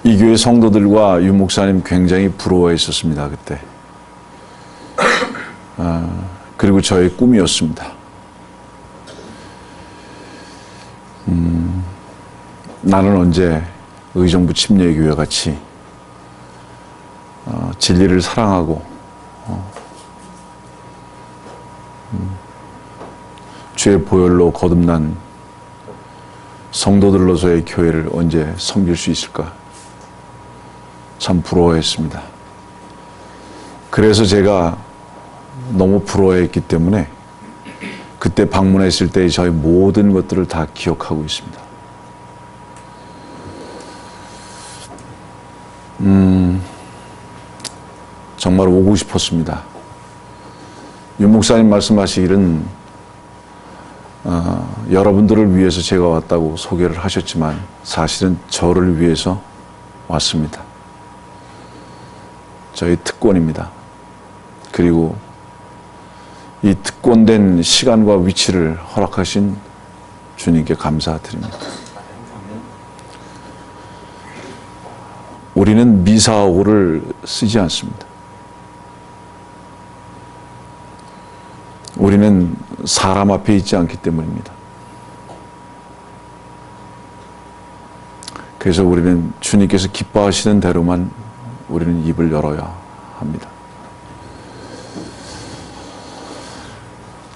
이 교회 성도들과 유 목사님 굉장히 부러워했었습니다, 그때. 그리고 저의 꿈이었습니다. 나는 언제 의정부 침례교회 같이 진리를 사랑하고 주의 보혈로 거듭난 성도들로서의 교회를 언제 섬길 수 있을까? 참 부러워했습니다. 그래서 제가 너무 부러워했기 때문에 그때 방문했을 때의 저의 모든 것들을 다 기억하고 있습니다. 정말 오고 싶었습니다. 유 목사님 말씀하시기는 여러분들을 위해서 제가 왔다고 소개를 하셨지만 사실은 저를 위해서 왔습니다. 저희 특권입니다. 그리고 이 특권된 시간과 위치를 허락하신 주님께 감사드립니다. 우리는 미사오를 쓰지 않습니다. 우리는 사람 앞에 있지 않기 때문입니다. 그래서 우리는 주님께서 기뻐하시는 대로만 우리는 입을 열어야 합니다.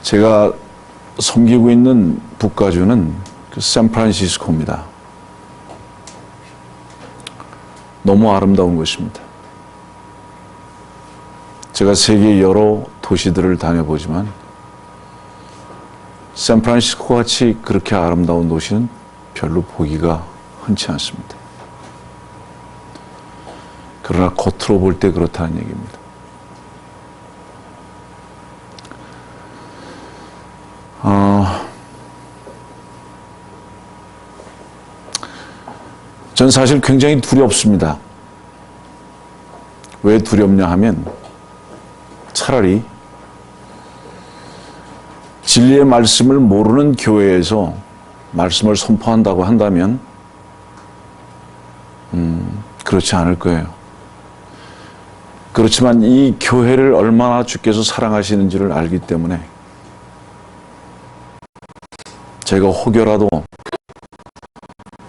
제가 섬기고 있는 북가주는 샌프란시스코입니다. 너무 아름다운 곳입니다. 제가 세계 여러 도시들을 다녀보지만 샌프란시스코 같이 그렇게 아름다운 도시는 별로 보기가 흔치 않습니다. 그러나 겉으로 볼 때 그렇다는 얘기입니다. 전 사실 굉장히 두렵습니다. 왜 두렵냐 하면 차라리 진리의 말씀을 모르는 교회에서 말씀을 선포한다고 한다면 그렇지 않을 거예요. 그렇지만 이 교회를 얼마나 주께서 사랑하시는지를 알기 때문에 제가 혹여라도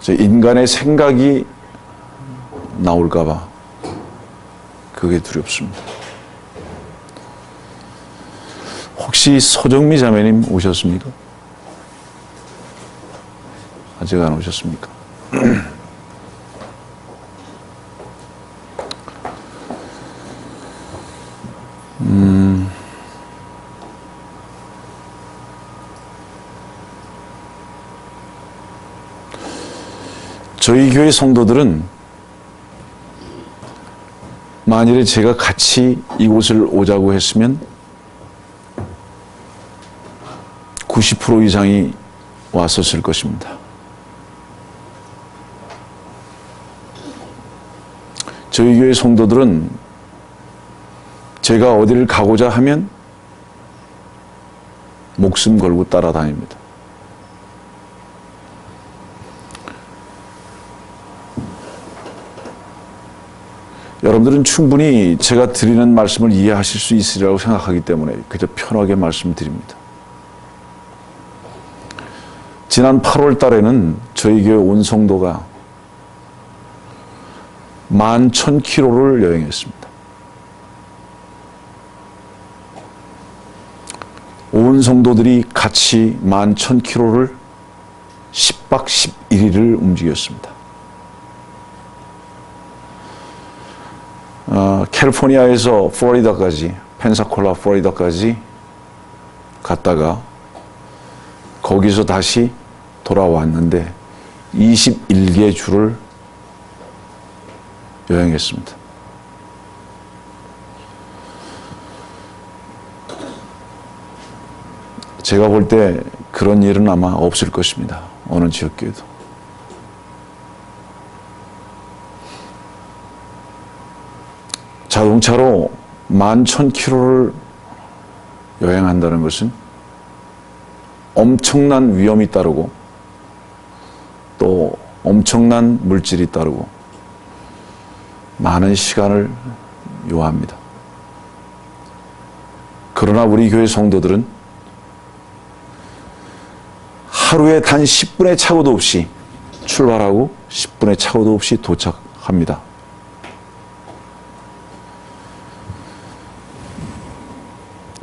인간의 생각이 나올까 봐 그게 두렵습니다. 혹시 서정미 자매님 오셨습니까? 아직 안 오셨습니까? 저희 교회 성도들은 만일에 제가 같이 이곳을 오자고 했으면 90% 이상이 왔었을 것입니다. 저희 교회 성도들은 제가 어디를 가고자 하면 목숨 걸고 따라다닙니다. 여러분들은 충분히 제가 드리는 말씀을 이해하실 수 있으리라고 생각하기 때문에 그저 편하게 말씀드립니다. 지난 8월 달에는 저희 교회 온 성도가 11,000km를 여행했습니다. 온 성도들이 같이 11,000km를 10박 11일을 움직였습니다. 캘리포니아에서 플로리다까지, 펜사콜라 플로리다까지 갔다가 거기서 다시 돌아왔는데 21개 주를 여행했습니다. 제가 볼 때 그런 일은 아마 없을 것입니다. 어느 지역교회도. 자동차로 11,000km를 여행한다는 것은 엄청난 위험이 따르고 또 엄청난 물질이 따르고 많은 시간을 요합니다. 그러나 우리 교회 성도들은 하루에 단 10분의 착오도 없이 출발하고 10분의 착오도 없이 도착합니다.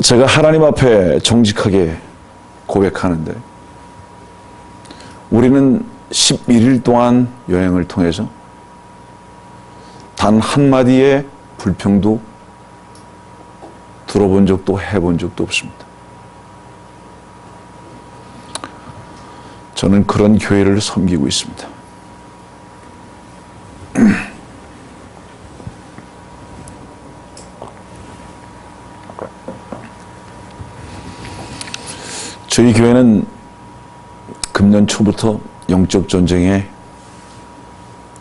제가 하나님 앞에 정직하게 고백하는데 우리는 11일 동안 여행을 통해서 단 한마디의 불평도 들어본 적도 해본 적도 없습니다. 저는 그런 교회를 섬기고 있습니다. 저희 교회는 금년 초부터 영적 전쟁에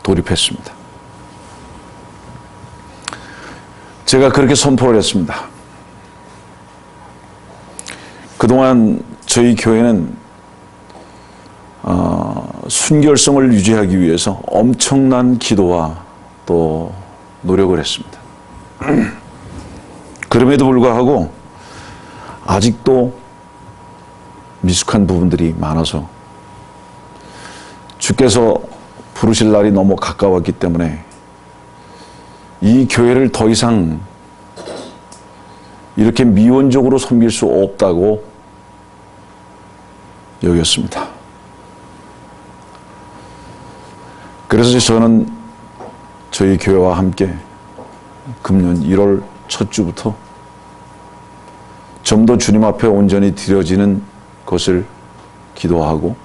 돌입했습니다. 제가 그렇게 선포를 했습니다. 그동안 저희 교회는 순결성을 유지하기 위해서 엄청난 기도와 또 노력을 했습니다. 그럼에도 불구하고 아직도 미숙한 부분들이 많아서 주께서 부르실 날이 너무 가까웠기 때문에 이 교회를 더 이상 이렇게 미온적으로 섬길 수 없다고 여겼습니다. 그래서 저는 저희 교회와 함께 금년 1월 첫 주부터 좀 더 주님 앞에 온전히 드려지는 것을 기도하고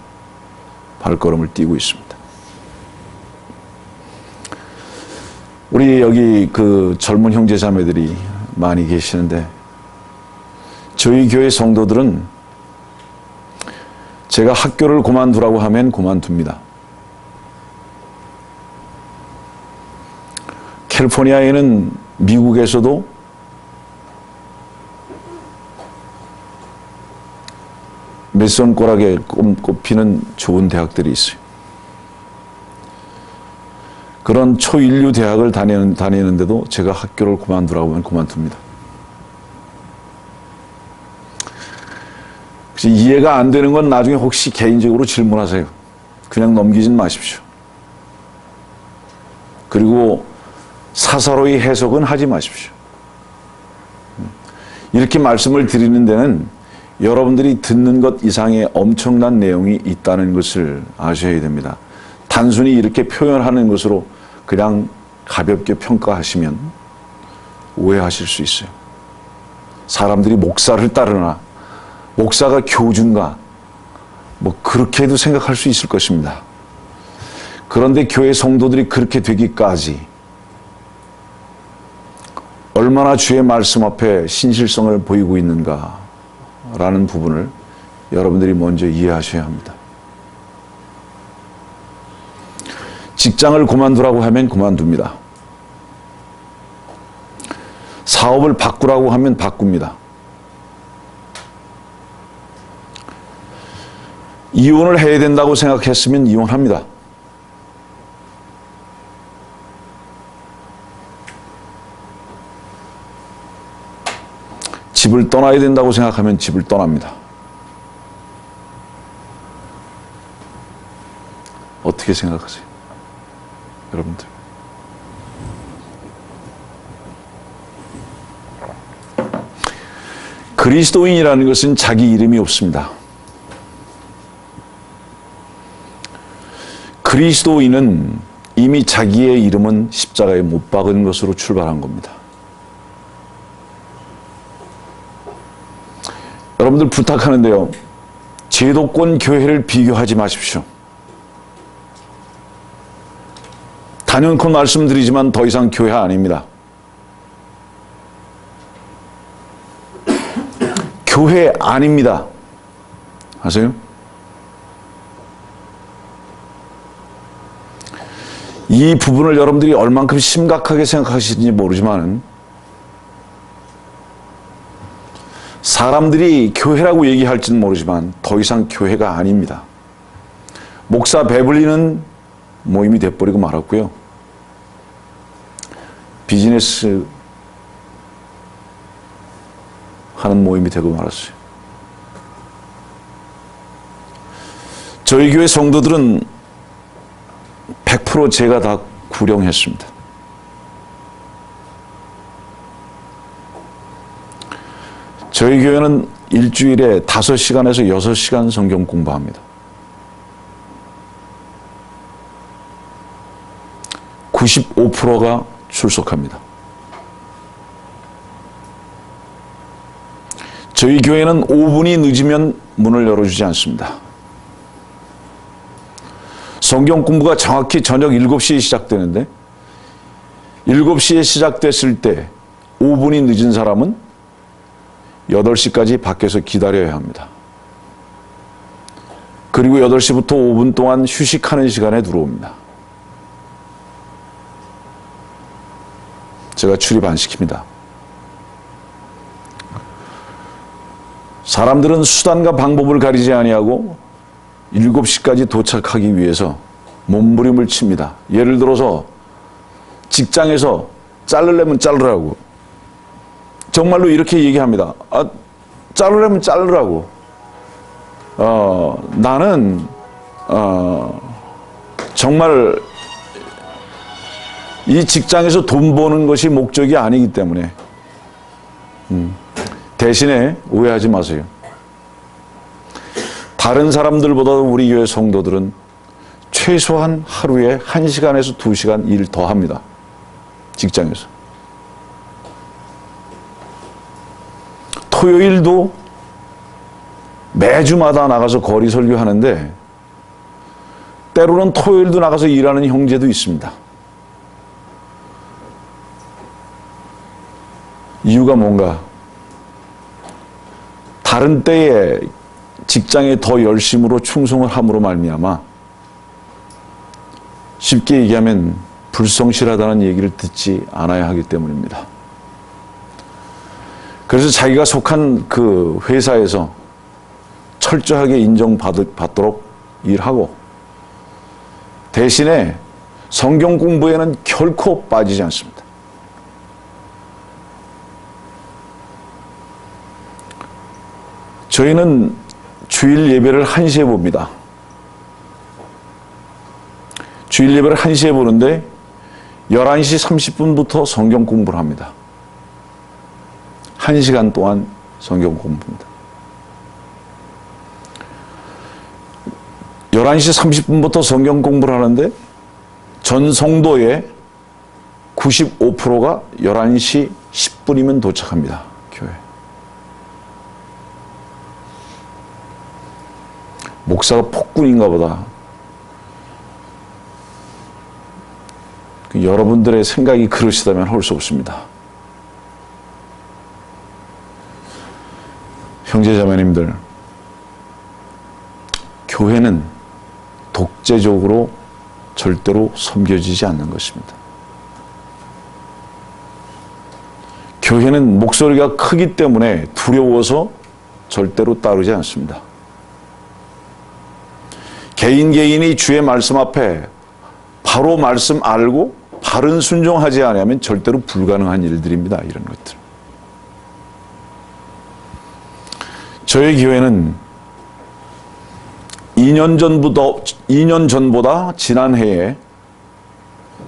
발걸음을 띄고 있습니다. 우리 여기 그 젊은 형제 자매들이 많이 계시는데 저희 교회 성도들은 제가 학교를 그만두라고 하면 그만둡니다. 캘리포니아에는 미국에서도 몇 손가락에 꼽히는 좋은 대학들이 있어요. 그런 초인류 대학을 다니는데도 제가 학교를 그만두라고 하면 그만둡니다. 혹시 이해가 안 되는 건 나중에 혹시 개인적으로 질문하세요. 그냥 넘기진 마십시오. 그리고 사사로이 해석은 하지 마십시오. 이렇게 말씀을 드리는 데는 여러분들이 듣는 것 이상의 엄청난 내용이 있다는 것을 아셔야 됩니다. 단순히 이렇게 표현하는 것으로 그냥 가볍게 평가하시면 오해하실 수 있어요. 사람들이 목사를 따르나 목사가 교주인가 뭐 그렇게도 생각할 수 있을 것입니다. 그런데 교회 성도들이 그렇게 되기까지 얼마나 주의 말씀 앞에 신실성을 보이고 있는가 라는 부분을 여러분들이 먼저 이해하셔야 합니다. 직장을 그만두라고 하면 그만둡니다. 사업을 바꾸라고 하면 바꿉니다. 이혼을 해야 된다고 생각했으면 이혼합니다. 집을 떠나야 된다고 생각하면 집을 떠납니다. 어떻게 생각하세요? 여러분들. 그리스도인이라는 것은 자기 이름이 없습니다. 그리스도인은 이미 자기의 이름은 십자가에 못 박은 것으로 출발한 겁니다. 여러분들 부탁하는데요. 제도권 교회를 비교하지 마십시오. 단연코 말씀드리지만 더 이상 교회 아닙니다. 교회 아닙니다. 아세요? 이 부분을 여러분들이 얼만큼 심각하게 생각하시는지 모르지만 사람들이 교회라고 얘기할지는 모르지만 더 이상 교회가 아닙니다. 목사 배불리는 모임이 돼버리고 말았고요. 비즈니스 하는 모임이 되고 말았어요. 저희 교회 성도들은 100% 제가 다 구령했습니다. 저희 교회는 일주일에 5시간에서 6시간 성경 공부합니다. 95%가 출석합니다. 저희 교회는 5분이 늦으면 문을 열어주지 않습니다. 성경 공부가 정확히 저녁 7시에 시작되는데 7시에 시작됐을 때 5분이 늦은 사람은 8시까지 밖에서 기다려야 합니다. 그리고 8시부터 5분 동안 휴식하는 시간에 들어옵니다. 제가 출입 안 시킵니다. 사람들은 수단과 방법을 가리지 아니하고 7시까지 도착하기 위해서 몸부림을 칩니다. 예를 들어서 직장에서 자르려면 자르라고. 정말로 이렇게 얘기합니다. 자르려면 자르라고. 나는 정말 이 직장에서 돈 버는 것이 목적이 아니기 때문에 대신에 오해하지 마세요. 다른 사람들보다도 우리 교회 성도들은 최소한 하루에 1시간에서 2시간 일 더 합니다. 직장에서. 토요일도 매주마다 나가서 거리 설교하는데 때로는 토요일도 나가서 일하는 형제도 있습니다. 이유가 뭔가? 다른 때에 직장에 더 열심으로 충성을 함으로 말미암아 쉽게 얘기하면 불성실하다는 얘기를 듣지 않아야 하기 때문입니다. 그래서 자기가 속한 그 회사에서 철저하게 인정받도록 일하고 대신에 성경 공부에는 결코 빠지지 않습니다. 저희는 주일 예배를 1시에 봅니다. 주일 예배를 1시에 보는데 11시 30분부터 성경 공부를 합니다. 1시간 동안 성경 공부입니다. 11시 30분부터 성경 공부를 하는데 전 성도의 95%가 11시 10분이면 도착합니다. 교회. 목사가 폭군인가 보다. 여러분들의 생각이 그러시다면 할 수 없습니다. 형제자매님들, 교회는 독재적으로 절대로 섬겨지지 않는 것입니다. 교회는 목소리가 크기 때문에 두려워서 절대로 따르지 않습니다. 개인이 주의 말씀 앞에 바로 말씀 알고 바른 순종하지 않으면 절대로 불가능한 일들입니다. 이런 것들. 저희 교회는 2년 전보다 지난해에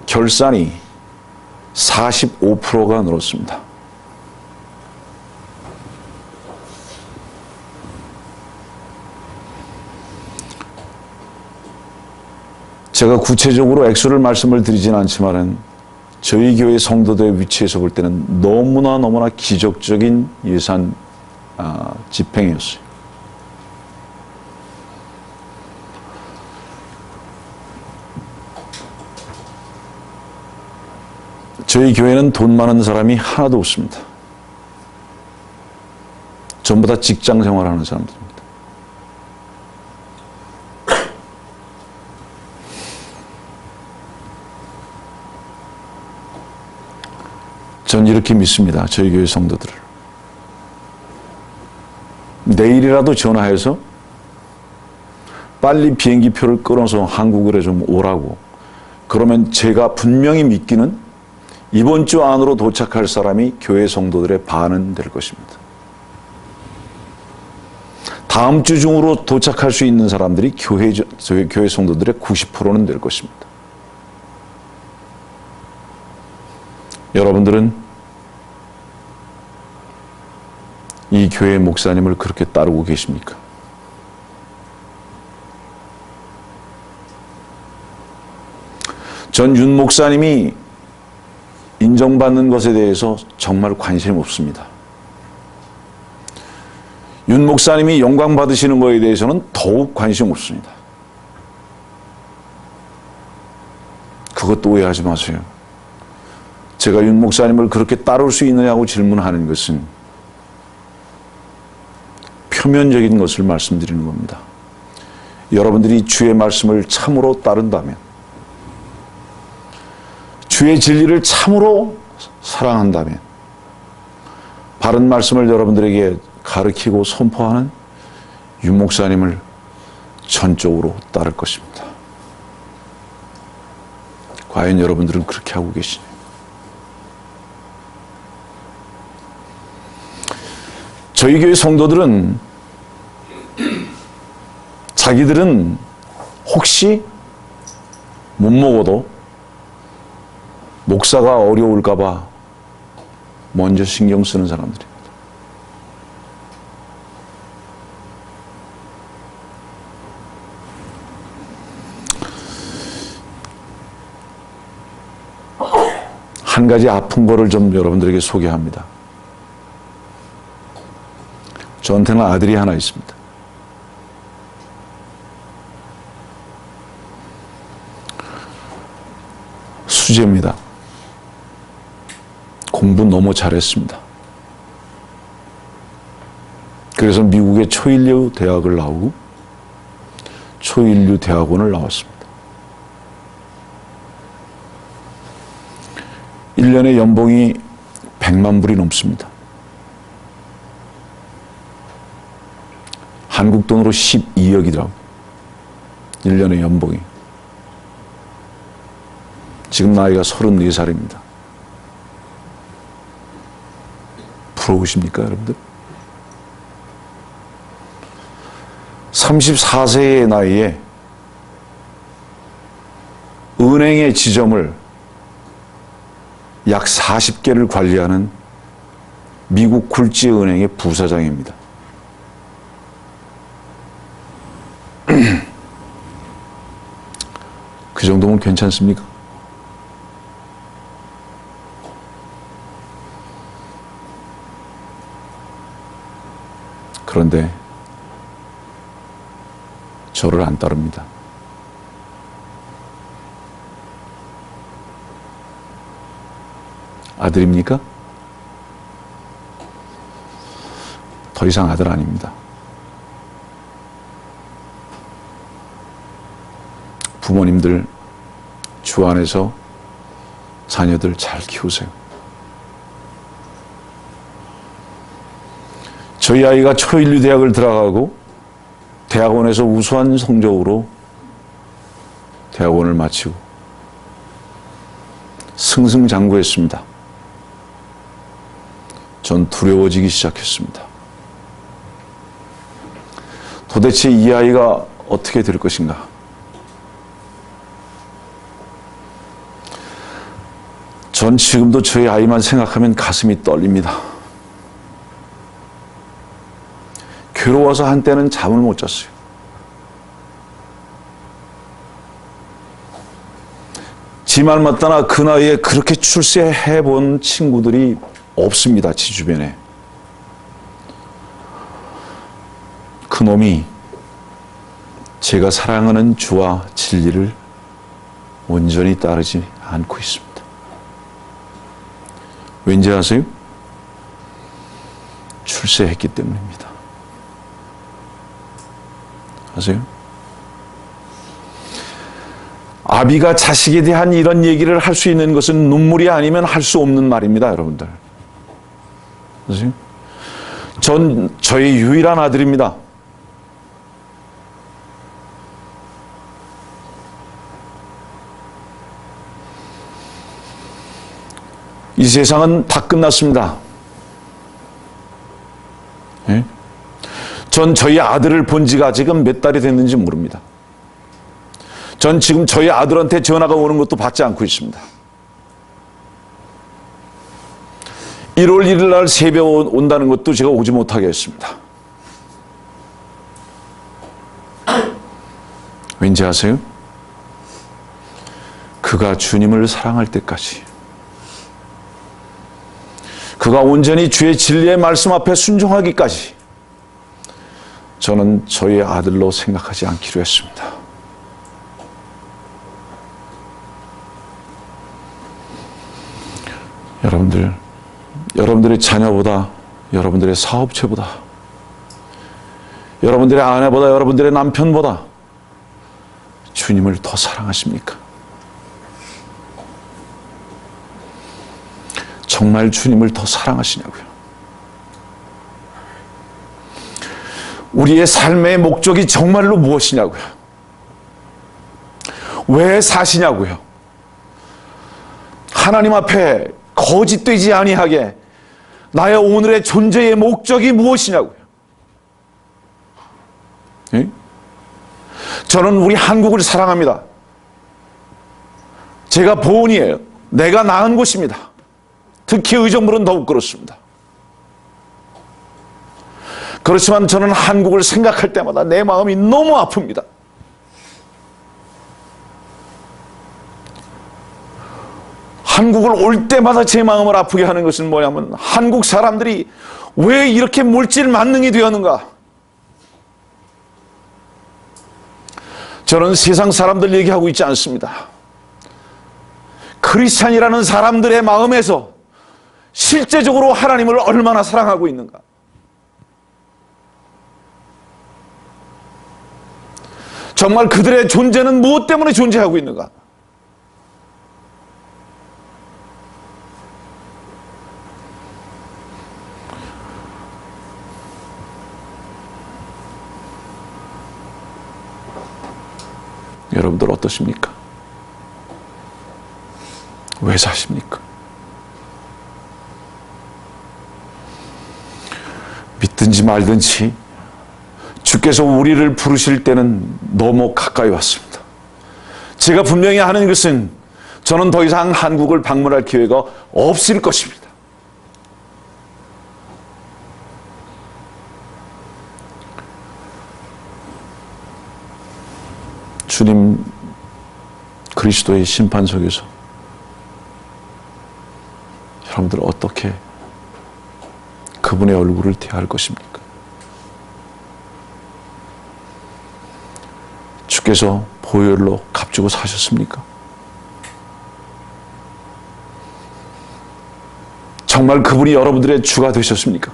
결산이 45%가 늘었습니다. 제가 구체적으로 액수를 말씀을 드리진 않지만은 저희 교회 성도들의 위치에서 볼 때는 너무나 기적적인 예산 집행이었어요. 저희 교회는 돈 많은 사람이 하나도 없습니다. 전부 다 직장 생활하는 사람들입니다. 전 이렇게 믿습니다. 저희 교회 성도들을. 내일이라도 전화해서 빨리 비행기표를 끊어서 한국으로 좀 오라고. 그러면 제가 분명히 믿기는 이번 주 안으로 도착할 사람이 교회 성도들의 반은 될 것입니다. 다음 주 중으로 도착할 수 있는 사람들이 교회 성도들의 90%는 될 것입니다. 여러분들은 이 교회 목사님을 그렇게 따르고 계십니까? 전 윤 목사님이 인정받는 것에 대해서 정말 관심 없습니다. 윤 목사님이 영광 받으시는 것에 대해서는 더욱 관심 없습니다. 그것도 오해하지 마세요. 제가 윤 목사님을 그렇게 따를 수 있느냐고 질문하는 것은 표면적인 것을 말씀드리는 겁니다. 여러분들이 주의 말씀을 참으로 따른다면, 주의 진리를 참으로 사랑한다면, 바른 말씀을 여러분들에게 가르치고 선포하는 윤 목사님을 전적으로 따를 것입니다. 과연 여러분들은 그렇게 하고 계시나요? 저희 교회 성도들은 자기들은 혹시 못 먹어도 목사가 어려울까 봐 먼저 신경 쓰는 사람들입니다. 한 가지 아픈 거를 좀 여러분들에게 소개합니다. 저한테는 아들이 하나 있습니다. 수재입니다. 공부 너무 잘했습니다. 그래서 미국의 초일류 대학을 나오고 초일류 대학원을 나왔습니다. 1년에 연봉이 100만 불이 넘습니다. 한국 돈으로 12억이더라고요. 1년의 연봉이. 지금 나이가 34살입니다. 부러우십니까, 여러분들? 34세의 나이에 은행의 지점을 약 40개를 관리하는 미국 굴지은행의 부사장입니다. 그 정도면 괜찮습니까? 그런데 저를 안 따릅니다. 아들입니까? 더 이상 아들 아닙니다. 부모님들 주 안에서 자녀들 잘 키우세요. 저희 아이가 초일류 대학을 들어가고 대학원에서 우수한 성적으로 대학원을 마치고 승승장구했습니다. 전 두려워지기 시작했습니다. 도대체 이 아이가 어떻게 될 것인가? 전 지금도 저희 아이만 생각하면 가슴이 떨립니다. 괴로워서 한때는 잠을 못 잤어요. 지 말 맞다나 그 나이에 그렇게 출세해 본 친구들이 없습니다. 지 주변에. 그 놈이 제가 사랑하는 주와 진리를 온전히 따르지 않고 있습니다. 왠지 아세요? 출세했기 때문입니다. 아세요? 아비가 자식에 대한 이런 얘기를 할 수 있는 것은 눈물이 아니면 할 수 없는 말입니다, 여러분들. 아세요? 전 저의 유일한 아들입니다. 이 세상은 다 끝났습니다. 예? 전 저희 아들을 본 지가 지금 몇 달이 됐는지 모릅니다. 전 지금 저희 아들한테 전화가 오는 것도 받지 않고 있습니다. 1월 1일 날 새벽 온다는 것도 제가 오지 못하게 했습니다. 왠지 아세요? 그가 주님을 사랑할 때까지, 그가 온전히 주의 진리의 말씀 앞에 순종하기까지 저는 저의 아들로 생각하지 않기로 했습니다. 여러분들의 자녀보다, 여러분들의 사업체보다, 여러분들의 아내보다, 여러분들의 남편보다 주님을 더 사랑하십니까? 정말 주님을 더 사랑하시냐고요? 우리의 삶의 목적이 정말로 무엇이냐고요? 왜 사시냐고요? 하나님 앞에 거짓되지 아니하게 나의 오늘의 존재의 목적이 무엇이냐고요? 예? 저는 우리 한국을 사랑합니다. 제가 보은이에요. 내가 낳은 곳입니다. 특히 의정부는 더욱 그렇습니다. 그렇지만 저는 한국을 생각할 때마다 내 마음이 너무 아픕니다. 한국을 올 때마다 제 마음을 아프게 하는 것은 뭐냐면, 한국 사람들이 왜 이렇게 물질 만능이 되었는가? 저는 세상 사람들 얘기하고 있지 않습니다. 크리스찬이라는 사람들의 마음에서 실제적으로 하나님을 얼마나 사랑하고 있는가? 정말 그들의 존재는 무엇 때문에 존재하고 있는가? 여러분들 어떠십니까? 왜 사십니까? 믿든지 말든지 주께서 우리를 부르실 때는 너무 가까이 왔습니다. 제가 분명히 하는 것은 저는 더 이상 한국을 방문할 기회가 없을 것입니다. 주님 그리스도의 심판석에서 여러분들 어떻게 그분의 얼굴을 대할 것입니까? 주께서 보혈로 값주고 사셨습니까? 정말 그분이 여러분들의 주가 되셨습니까?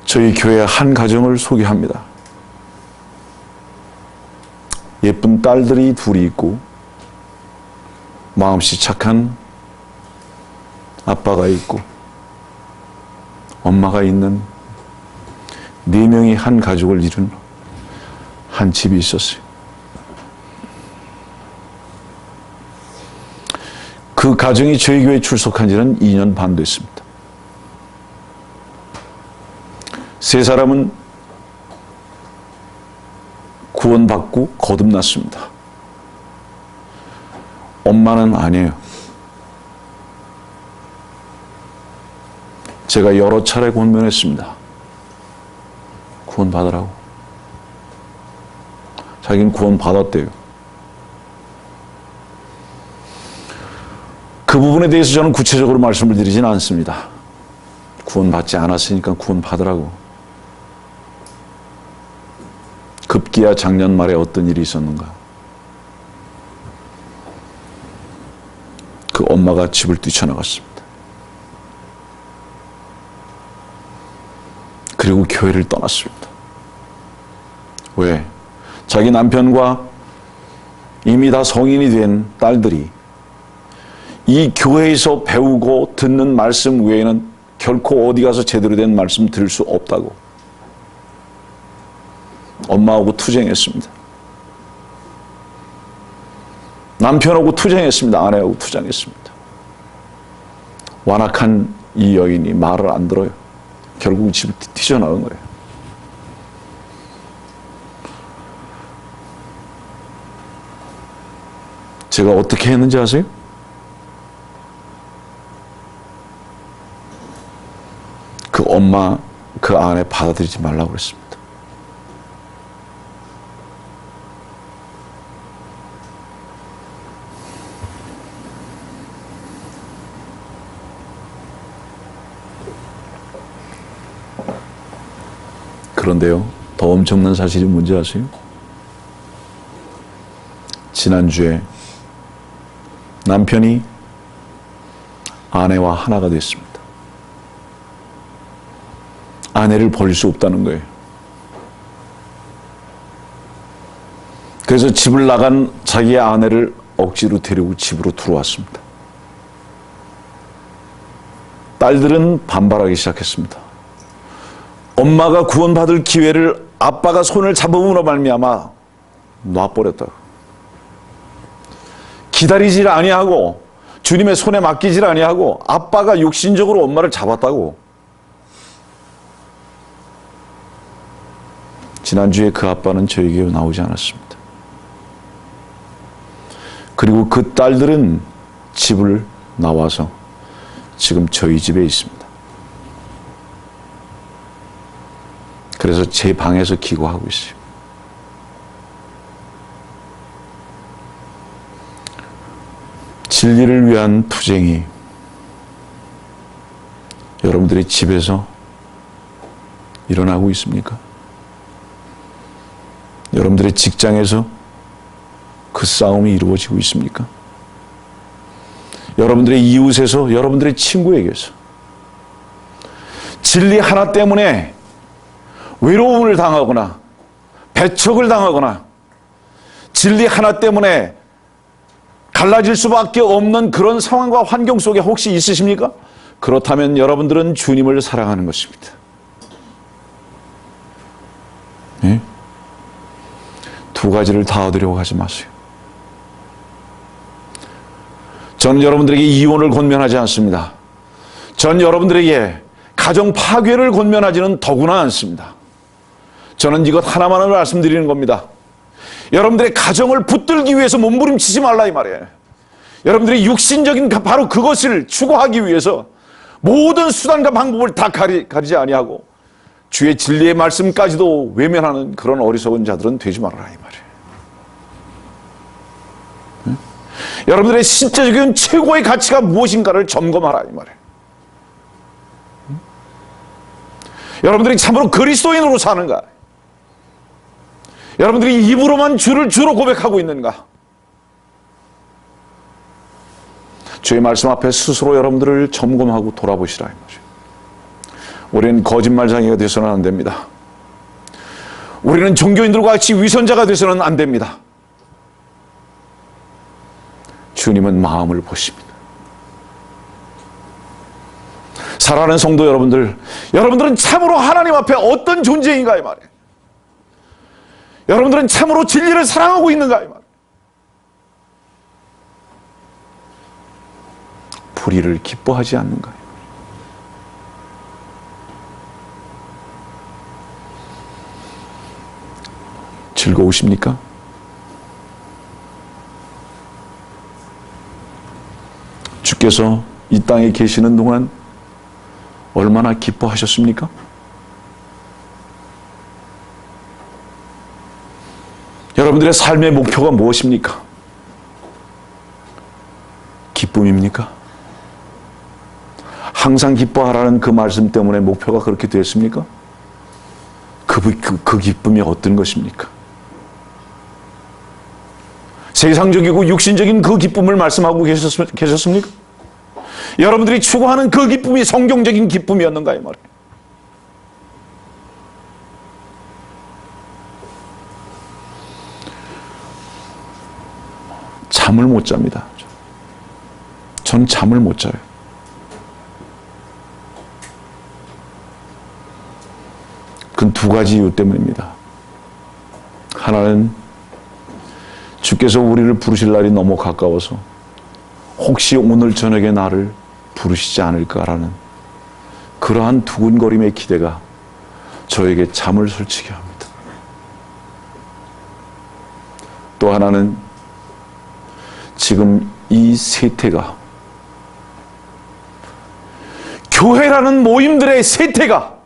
저희 교회 한 가정을 소개합니다. 예쁜 딸들이 둘이 있고 마음씨 착한 아빠가 있고 엄마가 있는 4명이 한 가족을 이룬 한 집이 있었어요. 그 가정이 저희 교회에 출석한 지는 2년 반 됐습니다. 세 사람은 구원받고 거듭났습니다. 엄마는 아니에요. 제가 여러 차례 권면했습니다. 구원받으라고. 자기는 구원받았대요. 그 부분에 대해서 저는 구체적으로 말씀을 드리지는 않습니다. 구원받지 않았으니까 구원받으라고. 급기야 작년 말에 어떤 일이 있었는가? 그 엄마가 집을 뛰쳐나갔습니다. 그리고 교회를 떠났습니다. 왜? 자기 남편과 이미 다 성인이 된 딸들이 이 교회에서 배우고 듣는 말씀 외에는 결코 어디 가서 제대로 된 말씀 들을 수 없다고 엄마하고 투쟁했습니다. 남편하고 투쟁했습니다. 아내하고 투쟁했습니다. 완악한 이 여인이 말을 안 들어요. 결국 집을 뛰쳐나온 거예요. 제가 어떻게 했는지 아세요? 그 엄마, 그 아내 받아들이지 말라고 그랬습니다. 그런데요, 더 엄청난 사실이 뭔지 아세요? 지난주에 남편이 아내와 하나가 됐습니다. 아내를 버릴 수 없다는 거예요. 그래서 집을 나간 자기의 아내를 억지로 데리고 집으로 들어왔습니다. 딸들은 반발하기 시작했습니다. 엄마가 구원받을 기회를 아빠가 손을 잡음으로 말미암아 놔버렸다고. 기다리질 아니하고 주님의 손에 맡기질 아니하고 아빠가 육신적으로 엄마를 잡았다고. 지난주에 그 아빠는 저에게 나오지 않았습니다. 그리고 그 딸들은 집을 나와서 지금 저희 집에 있습니다. 그래서 제 방에서 기도하고 있어요. 진리를 위한 투쟁이 여러분들의 집에서 일어나고 있습니까? 여러분들의 직장에서 그 싸움이 이루어지고 있습니까? 여러분들의 이웃에서, 여러분들의 친구에게서 진리 하나 때문에 외로움을 당하거나 배척을 당하거나 진리 하나 때문에 갈라질 수밖에 없는 그런 상황과 환경 속에 혹시 있으십니까? 그렇다면 여러분들은 주님을 사랑하는 것입니다. 네? 두 가지를 다 얻으려고 하지 마세요. 저는 여러분들에게 이혼을 권면하지 않습니다. 전 여러분들에게 가정 파괴를 권면하지는 더구나 않습니다. 저는 이것 하나만을 말씀드리는 겁니다. 여러분들의 가정을 붙들기 위해서 몸부림치지 말라 이 말이에요. 여러분들의 육신적인 바로 그것을 추구하기 위해서 모든 수단과 방법을 다 가리지 아니하고 주의 진리의 말씀까지도 외면하는 그런 어리석은 자들은 되지 말아라 이 말이에요. 네? 여러분들의 신체적인 최고의 가치가 무엇인가를 점검하라 이 말이에요. 여러분들이 참으로 그리스도인으로 사는가? 여러분들이 입으로만 주를 주로 고백하고 있는가? 주의 말씀 앞에 스스로 여러분들을 점검하고 돌아보시라 이 말이에요. 우리는 거짓말쟁이가 되서는 안 됩니다. 우리는 종교인들과 같이 위선자가 되서는 안 됩니다. 주님은 마음을 보십니다. 사랑하는 성도 여러분들, 여러분들은 참으로 하나님 앞에 어떤 존재인가 이 말이에요. 여러분들은 참으로 진리를 사랑하고 있는가 이 말이에요. 불의를 기뻐하지 않는가? 즐거우십니까? 주께서 이 땅에 계시는 동안 얼마나 기뻐하셨습니까? 여러분들의 삶의 목표가 무엇입니까? 기쁨입니까? 항상 기뻐하라는 그 말씀 때문에 목표가 그렇게 됐습니까? 그 기쁨이 어떤 것입니까? 세상적이고 육신적인 그 기쁨을 말씀하고 계셨습니까? 여러분들이 추구하는 그 기쁨이 성경적인 기쁨이었는가 이 말이에요. 잠을 못 잡니다. 전 잠을 못 자요. 그건 두 가지 이유 때문입니다. 하나는 주께서 우리를 부르실 날이 너무 가까워서 혹시 오늘 저녁에 나를 부르시지 않을까라는 그러한 두근거림의 기대가 저에게 잠을 설치게 합니다. 또 하나는 지금 이 세태가, 교회라는 모임들의 세태가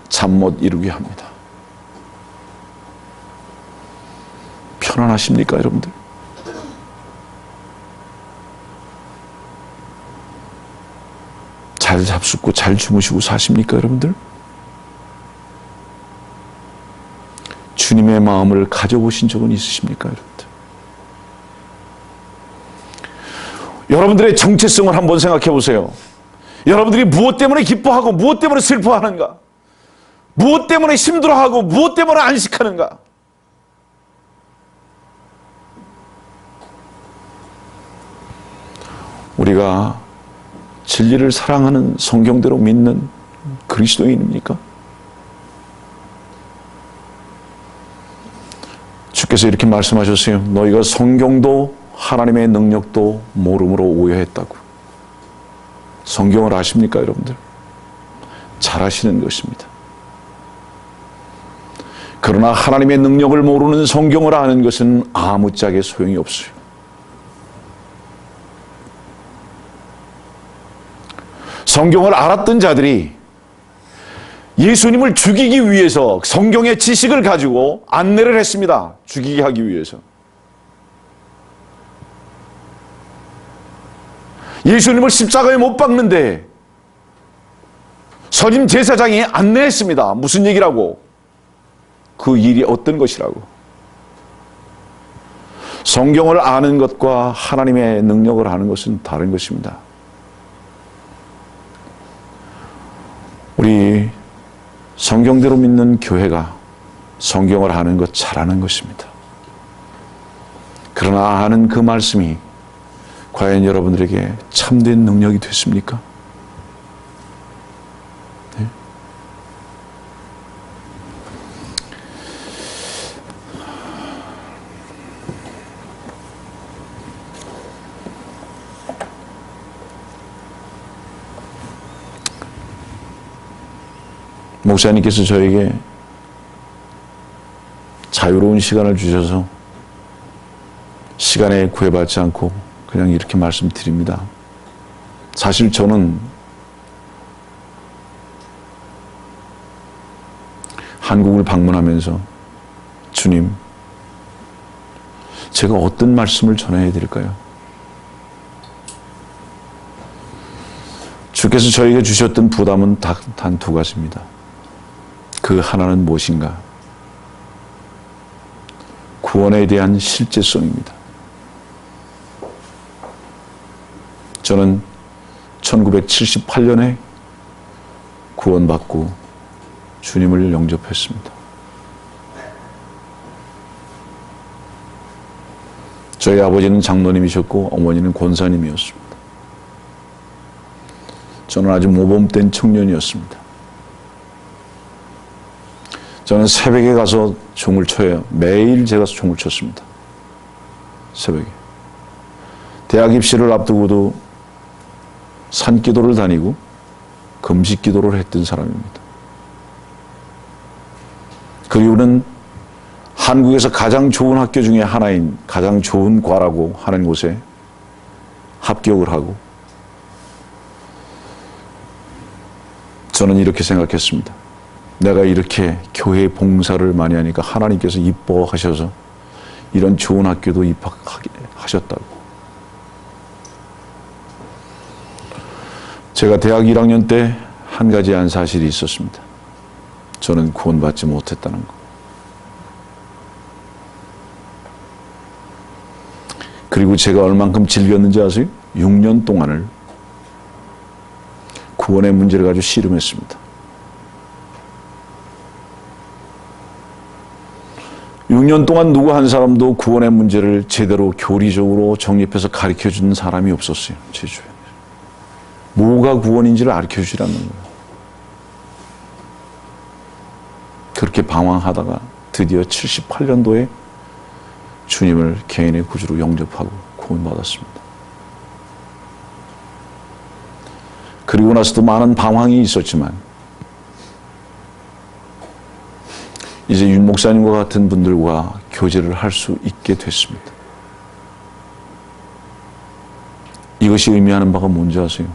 잠 못 이루게 합니다. 편안하십니까, 여러분들? 잘 잡숫고 잘 주무시고 사십니까, 여러분들? 주님의 마음을 가져보신 적은 있으십니까, 여러분들? 여러분들의 정체성을 한번 생각해 보세요. 여러분들이 무엇 때문에 기뻐하고 무엇 때문에 슬퍼하는가? 무엇 때문에 힘들어하고 무엇 때문에 안식하는가? 우리가 진리를 사랑하는 성경대로 믿는 그리스도인입니까? 주께서 이렇게 말씀하셨어요. 너희가 성경도 하나님의 능력도 모름으로 오해했다고. 성경을 아십니까, 여러분들? 잘 아시는 것입니다. 그러나 하나님의 능력을 모르는 성경을 아는 것은 아무짝에 소용이 없어요. 성경을 알았던 자들이 예수님을 죽이기 위해서 성경의 지식을 가지고 안내를 했습니다. 죽이게 하기 위해서. 예수님을 십자가에 못 박는데 선임 제사장이 안내했습니다. 무슨 얘기라고? 그 일이 어떤 것이라고? 성경을 아는 것과 하나님의 능력을 아는 것은 다른 것입니다. 우리 성경대로 믿는 교회가 성경을 아는 것 잘하는 것입니다. 그러나 아는 그 말씀이 과연 여러분들에게 참된 능력이 됐습니까? 네? 목사님께서 저에게 자유로운 시간을 주셔서 시간에 구애받지 않고 그냥 이렇게 말씀드립니다. 사실 저는 한국을 방문하면서 주님, 제가 어떤 말씀을 전해야 될까요? 주께서 저에게 주셨던 부담은 단 두 가지입니다. 그 하나는 무엇인가? 구원에 대한 실제성입니다. 저는 1978년에 구원받고 주님을 영접했습니다. 저희 아버지는 장로님이셨고 어머니는 권사님이었습니다. 저는 아주 모범된 청년이었습니다. 저는 새벽에 가서 종을 쳐요. 매일 제가 종을 쳤습니다. 새벽에. 대학 입시를 앞두고도 산기도를 다니고 금식기도를 했던 사람입니다. 그 이유는 한국에서 가장 좋은 학교 중에 하나인 가장 좋은 과라고 하는 곳에 합격을 하고 저는 이렇게 생각했습니다. 내가 이렇게 교회 봉사를 많이 하니까 하나님께서 이뻐하셔서 이런 좋은 학교도 입학하게 하셨다고. 제가 대학 1학년 때 한 가지 한 사실이 있었습니다. 저는 구원받지 못했다는 거. 그리고 제가 얼만큼 즐겼는지 아세요? 6년 동안을 구원의 문제를 가지고 씨름했습니다. 6년 동안 누구 한 사람도 구원의 문제를 제대로 교리적으로 정립해서 가르쳐주는 사람이 없었어요. 제 주변에. 뭐가 구원인지를 가르쳐주지 않는 거예요. 그렇게 방황하다가 드디어 78년도에 주님을 개인의 구주로 영접하고 구원받았습니다. 그리고 나서도 많은 방황이 있었지만 이제 윤 목사님과 같은 분들과 교제를 할 수 있게 됐습니다. 이것이 의미하는 바가 뭔지 아세요?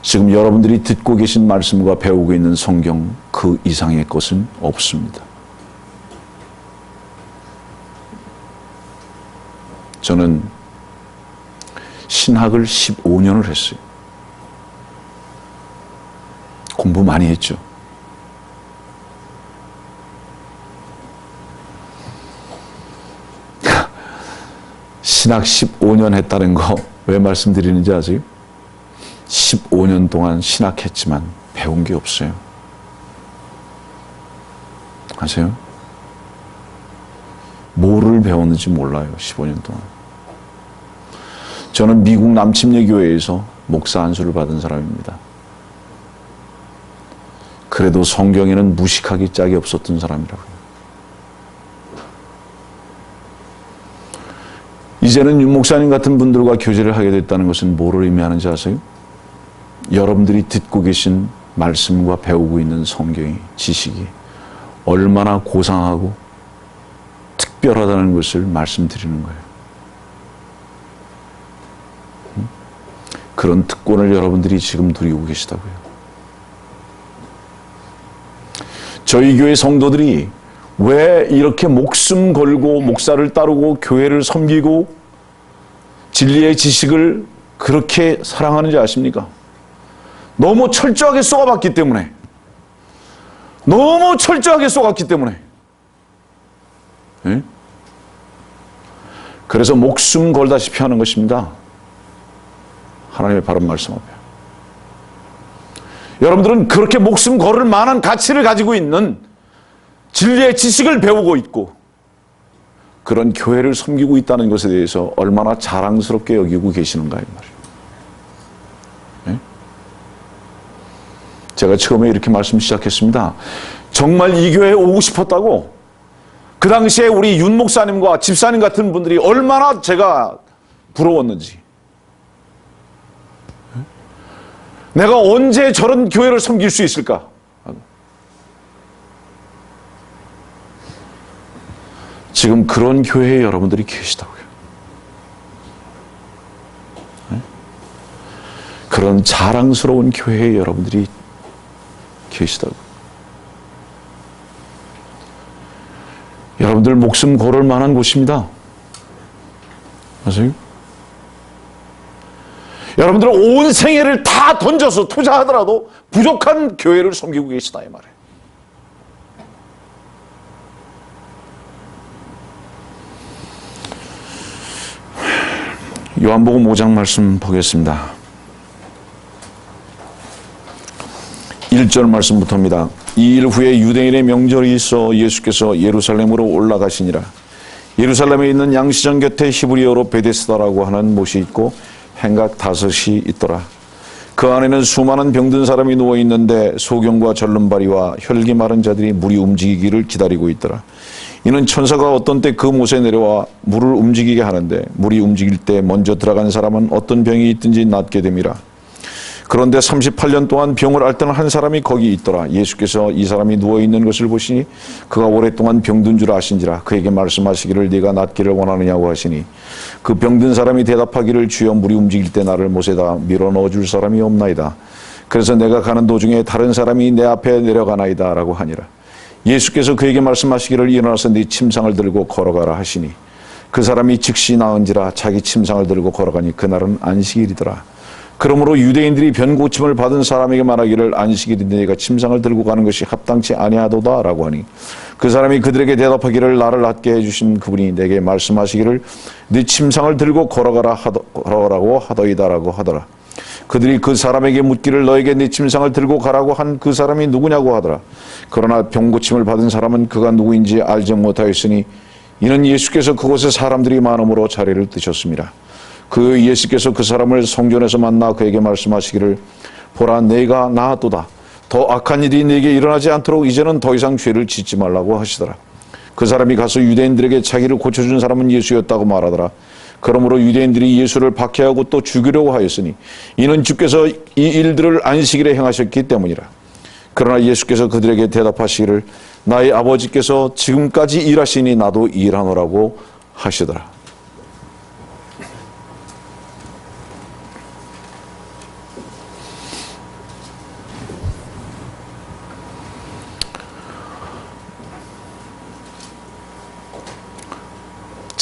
지금 여러분들이 듣고 계신 말씀과 배우고 있는 성경 그 이상의 것은 없습니다. 저는 신학을 15년을 했어요. 공부 많이 했죠. 신학 15년 했다는 거 왜 말씀드리는지 아세요? 15년 동안 신학했지만 배운 게 없어요. 아세요? 뭐를 배웠는지 몰라요. 15년 동안. 저는 미국 남침례 교회에서 목사 안수를 받은 사람입니다. 그래도 성경에는 무식하기 짝이 없었던 사람이라고요. 이제는 윤 목사님 같은 분들과 교제를 하게 됐다는 것은 뭐를 의미하는지 아세요? 여러분들이 듣고 계신 말씀과 배우고 있는 성경의 지식이 얼마나 고상하고 특별하다는 것을 말씀드리는 거예요. 그런 특권을 여러분들이 지금 누리고 계시다고요. 저희 교회 성도들이 왜 이렇게 목숨 걸고 목사를 따르고 교회를 섬기고 진리의 지식을 그렇게 사랑하는지 아십니까? 너무 철저하게 쏘아봤기 때문에. 너무 철저하게 쏘았기 때문에. 네? 그래서 목숨 걸다시피 하는 것입니다. 하나님의 바른 말씀 앞에. 여러분들은 그렇게 목숨 걸을 만한 가치를 가지고 있는 진리의 지식을 배우고 있고 그런 교회를 섬기고 있다는 것에 대해서 얼마나 자랑스럽게 여기고 계시는가 이 말이에요. 네? 제가 처음에 이렇게 말씀 시작했습니다. 정말 이 교회에 오고 싶었다고 그 당시에 우리 윤 목사님과 집사님 같은 분들이 얼마나 제가 부러웠는지 내가 언제 저런 교회를 섬길 수 있을까? 지금 그런 교회에 여러분들이 계시다고요. 네? 그런 자랑스러운 교회에 여러분들이 계시다고요. 여러분들 목숨 걸을 만한 곳입니다. 아세요? 여러분들은 온 생애를 다 던져서 투자하더라도 부족한 교회를 섬기고 계시다 이 말이에요. 요한복음 5장 말씀 보겠습니다. 1절 말씀부터입니다. 이 일 후에 유대인의 명절이 있어 예수께서 예루살렘으로 올라가시니라. 예루살렘에 있는 양시장 곁에 히브리어로 베데스다라고 하는 못이 있고 행각 5이 있더라. 그 안에는 수많은 병든 사람이 누워 있는데 소경과 절름발이와 혈기 마른 자들이 물이 움직이기를 기다리고 있더라. 이는 천사가 어떤 때 그 못에 내려와 물을 움직이게 하는데 물이 움직일 때 먼저 들어간 사람은 어떤 병이 있든지 낫게 됨이라. 그런데 38년 동안 병을 앓던 한 사람이 거기 있더라. 예수께서 이 사람이 누워있는 것을 보시니 그가 오랫동안 병든 줄 아신지라. 그에게 말씀하시기를 네가 낫기를 원하느냐고 하시니 그 병든 사람이 대답하기를 주여 물이 움직일 때 나를 못에다 밀어 넣어줄 사람이 없나이다. 그래서 내가 가는 도중에 다른 사람이 내 앞에 내려가나이다 라고 하니라. 예수께서 그에게 말씀하시기를 일어나서 네 침상을 들고 걸어가라 하시니 그 사람이 즉시 나은지라. 자기 침상을 들고 걸어가니 그날은 안식일이더라. 그러므로 유대인들이 변고침을 받은 사람에게 말하기를 안식일인데 네가 침상을 들고 가는 것이 합당치 아니하도다 라고 하니 그 사람이 그들에게 대답하기를 나를 낫게 해주신 그분이 내게 말씀하시기를 네 침상을 들고 걸어가라고 하더이다 라고 하더라. 그들이 그 사람에게 묻기를 너에게 네 침상을 들고 가라고 한 그 사람이 누구냐고 하더라. 그러나 병고침을 받은 사람은 그가 누구인지 알지 못하였으니 이는 예수께서 그곳에 사람들이 많음으로 자리를 뜨셨습니다. 그 예수께서 그 사람을 성전에서 만나 그에게 말씀하시기를 보라 내가 나았도다. 더 악한 일이 네게 일어나지 않도록 이제는 더 이상 죄를 짓지 말라고 하시더라. 그 사람이 가서 유대인들에게 자기를 고쳐준 사람은 예수였다고 말하더라. 그러므로 유대인들이 예수를 박해하고 또 죽이려고 하였으니 이는 주께서 이 일들을 안식일에 행하셨기 때문이라. 그러나 예수께서 그들에게 대답하시기를 나의 아버지께서 지금까지 일하시니 나도 일하노라고 하시더라.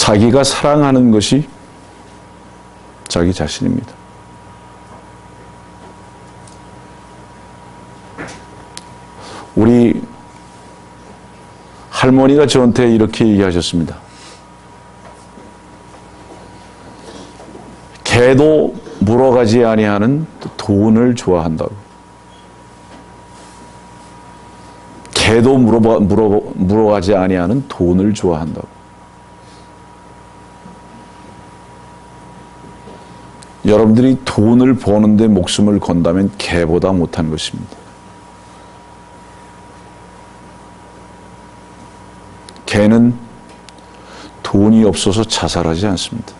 자기가 사랑하는 것이 자기 자신입니다. 우리 할머니가 저한테 이렇게 얘기하셨습니다. 개도 물어가지 아니하는 돈을 좋아한다고. 개도 물어가지 아니하는 돈을 좋아한다고. 여러분들이 돈을 버는데 목숨을 건다면 개보다 못한 것입니다. 개는 돈이 없어서 자살하지 않습니다.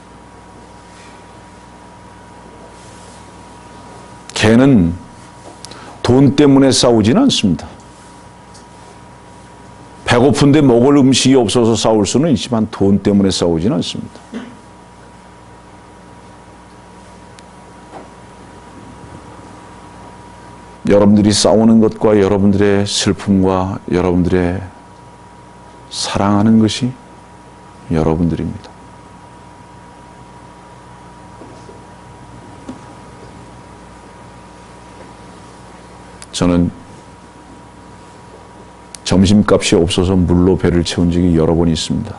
개는 돈 때문에 싸우지는 않습니다. 배고픈데 먹을 음식이 없어서 싸울 수는 있지만 돈 때문에 싸우지는 않습니다. 여러분들이 싸우는 것과 여러분들의 슬픔과 여러분들의 사랑하는 것이 여러분들입니다. 저는 점심값이 없어서 물로 배를 채운 적이 여러 번 있습니다.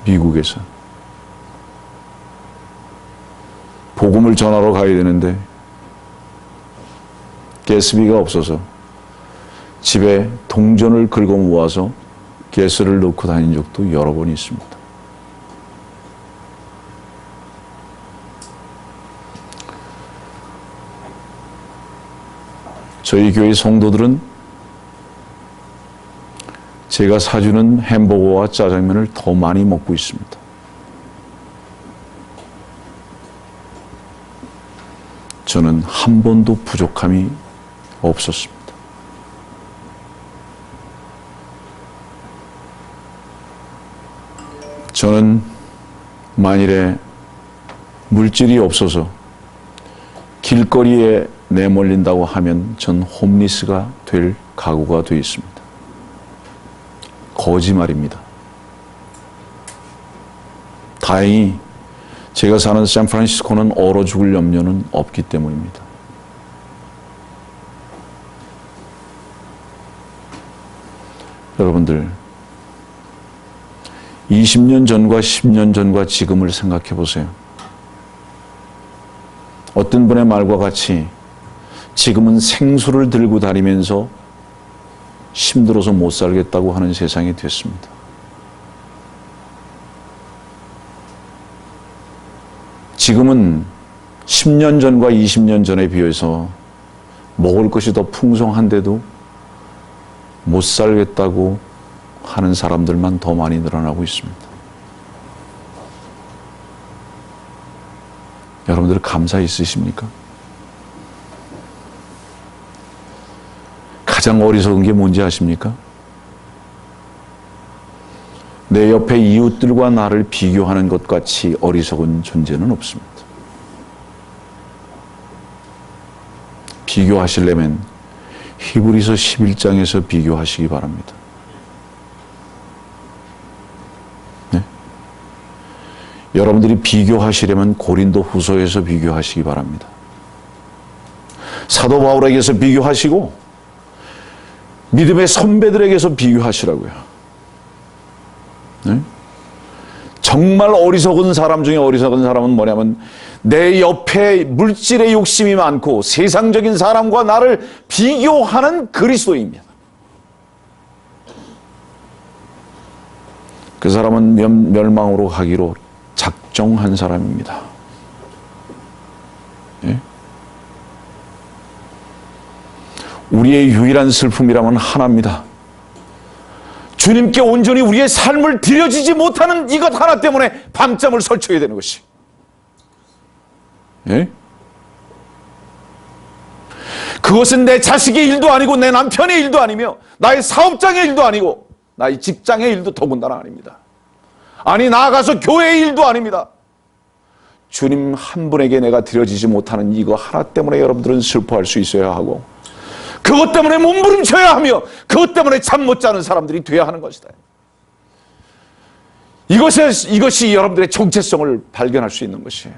미국에서. 복음을 전하러 가야 되는데 가스비가 없어서 집에 동전을 긁어 모아서 가스를 넣고 다닌 적도 여러 번 있습니다. 저희 교회 성도들은 제가 사주는 햄버거와 짜장면을 더 많이 먹고 있습니다. 저는 한 번도 부족함이 없었습니다. 저는 만일에 물질이 없어서 길거리에 내몰린다고 하면 전 홈리스가 될 각오가 되어 있습니다. 거짓말입니다. 다행히 제가 사는 샌프란시스코는 얼어 죽을 염려는 없기 때문입니다. 여러분들 20년 전과 10년 전과 지금을 생각해 보세요. 어떤 분의 말과 같이 지금은 생수를 들고 다니면서 힘들어서 못 살겠다고 하는 세상이 됐습니다. 지금은 10년 전과 20년 전에 비해서 먹을 것이 더 풍성한데도 못 살겠다고 하는 사람들만 더 많이 늘어나고 있습니다. 여러분들 감사 있으십니까? 가장 어리석은 게 뭔지 아십니까? 내 옆에 이웃들과 나를 비교하는 것 같이 어리석은 존재는 없습니다. 비교하시려면 히브리서 11장에서 비교하시기 바랍니다. 네? 여러분들이 비교하시려면 고린도 후서에서 비교하시기 바랍니다. 사도 바울에게서 비교하시고 믿음의 선배들에게서 비교하시라고요. 네? 정말 어리석은 사람 중에 어리석은 사람은 뭐냐면 내 옆에 물질의 욕심이 많고 세상적인 사람과 나를 비교하는 그리스도입니다. 그 사람은 멸망으로 가기로 작정한 사람입니다. 예? 우리의 유일한 슬픔이라면 하나입니다. 주님께 온전히 우리의 삶을 드려지지 못하는 이것 하나 때문에 밤잠을 설쳐야 되는 것이. 예? 그것은 내 자식의 일도 아니고 내 남편의 일도 아니며 나의 사업장의 일도 아니고 나의 직장의 일도 더군다나 아닙니다. 아니 나아가서 교회의 일도 아닙니다. 주님 한 분에게 내가 드려지지 못하는 이거 하나 때문에 여러분들은 슬퍼할 수 있어야 하고 그것 때문에 몸부림쳐야 하며 그것 때문에 잠 못 자는 사람들이 돼야 하는 것이다. 이것이 여러분들의 정체성을 발견할 수 있는 것이에요.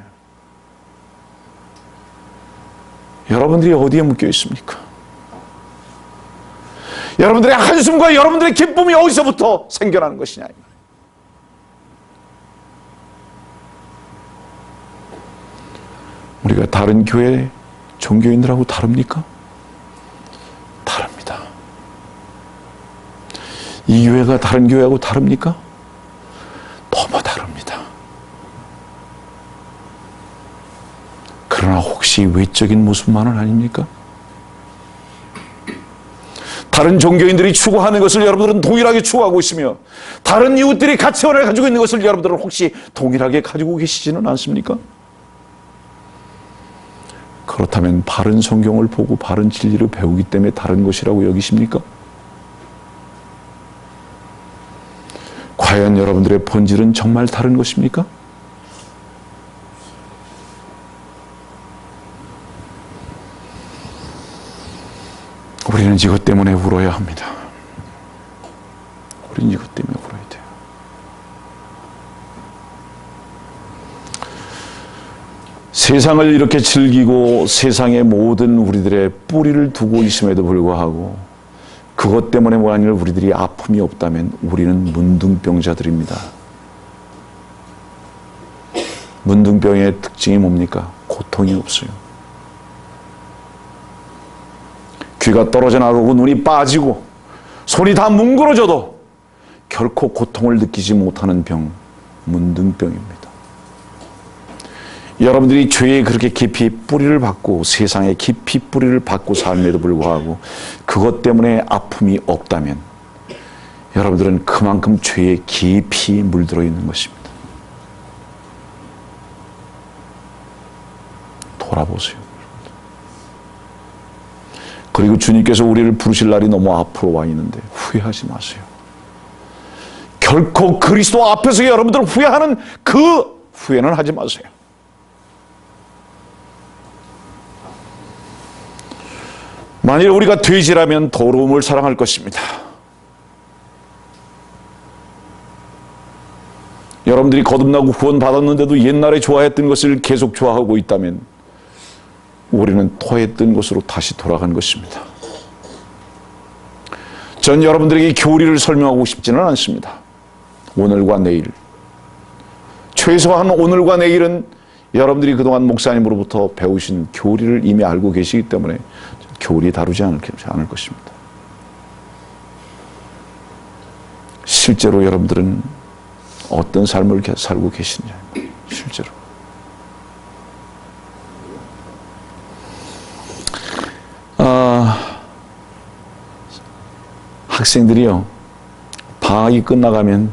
여러분들이 어디에 묶여 있습니까? 여러분들의 한숨과 여러분들의 기쁨이 어디서부터 생겨나는 것이냐. 우리가 다른 교회 종교인들하고 다릅니까? 다릅니다. 이 교회가 다른 교회하고 다릅니까? 너무 다릅니다. 그러나 혹시 외적인 모습만은 아닙니까? 다른 종교인들이 추구하는 것을 여러분들은 동일하게 추구하고 있으며 다른 이웃들이 가치관을 가지고 있는 것을 여러분들은 혹시 동일하게 가지고 계시지는 않습니까? 그렇다면 바른 성경을 보고 바른 진리를 배우기 때문에 다른 것이라고 여기십니까? 과연 여러분들의 본질은 정말 다른 것입니까? 우리는 이것 때문에 울어야 합니다. 우리는 이것 때문에 울어야 돼요. 세상을 이렇게 즐기고 세상의 모든 우리들의 뿌리를 두고 있음에도 불구하고 그것 때문에 만일 우리들이 아픔이 없다면 우리는 문둥병자들입니다. 문둥병의 특징이 뭡니까? 고통이 없어요. 귀가 떨어져 나가고 눈이 빠지고 손이 다 뭉그러져도 결코 고통을 느끼지 못하는 병, 문둥병입니다. 여러분들이 죄에 그렇게 깊이 뿌리를 받고 세상에 깊이 뿌리를 받고 삶에도 불구하고 그것 때문에 아픔이 없다면 여러분들은 그만큼 죄에 깊이 물들어 있는 것입니다. 돌아보세요. 그리고 주님께서 우리를 부르실 날이 너무 앞으로 와 있는데 후회하지 마세요. 결코 그리스도 앞에서 여러분들 후회하는 그 후회는 하지 마세요. 만일 우리가 돼지라면 더러움을 사랑할 것입니다. 여러분들이 거듭나고 구원받았는데도 옛날에 좋아했던 것을 계속 좋아하고 있다면 우리는 토했던 곳으로 다시 돌아간 것입니다. 전 여러분들에게 교리를 설명하고 싶지는 않습니다. 오늘과 내일. 최소한 오늘과 내일은 여러분들이 그동안 목사님으로부터 배우신 교리를 이미 알고 계시기 때문에 교리 다루지 않을 것입니다. 실제로 여러분들은 어떤 삶을 살고 계시냐, 실제로. 학생들이요, 방학이 끝나가면